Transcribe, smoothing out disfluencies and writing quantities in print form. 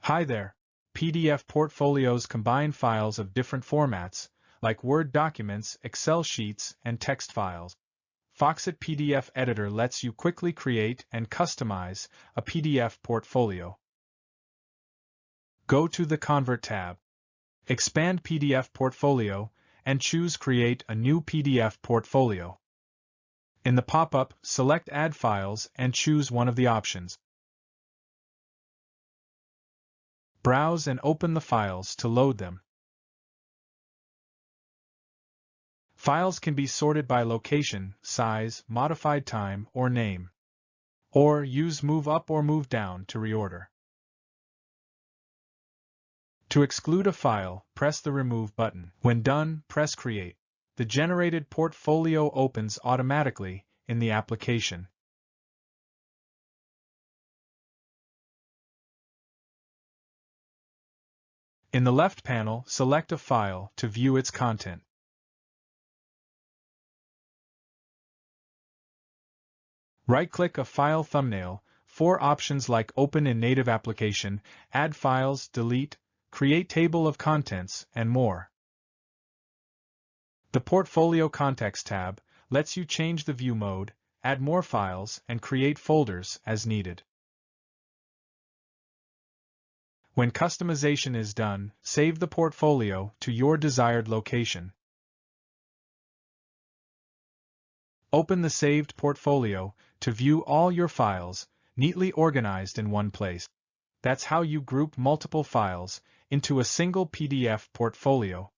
Hi there. PDF portfolios combine files of different formats, like Word documents, Excel sheets, and text files. Foxit PDF Editor lets you quickly create and customize a PDF portfolio. Go to the Convert tab. Expand PDF Portfolio, and choose Create a new PDF portfolio. In the pop-up, select Add Files and choose one of the options. Browse and open the files to load them. Files can be sorted by location, size, modified time, or name. Or use Move Up or Move Down to reorder. To exclude a file, press the Remove button. When done, press Create. The generated portfolio opens automatically in the application. In the left panel, select a file to view its content. Right-click a file thumbnail, 4 options like Open in Native Application, Add Files, Delete, Create Table of Contents, and more. The Portfolio Context tab lets you change the view mode, add more files, and create folders as needed. When customization is done, save the portfolio to your desired location. Open the saved portfolio to view all your files, neatly organized in one place. That's how you group multiple files into a single PDF portfolio.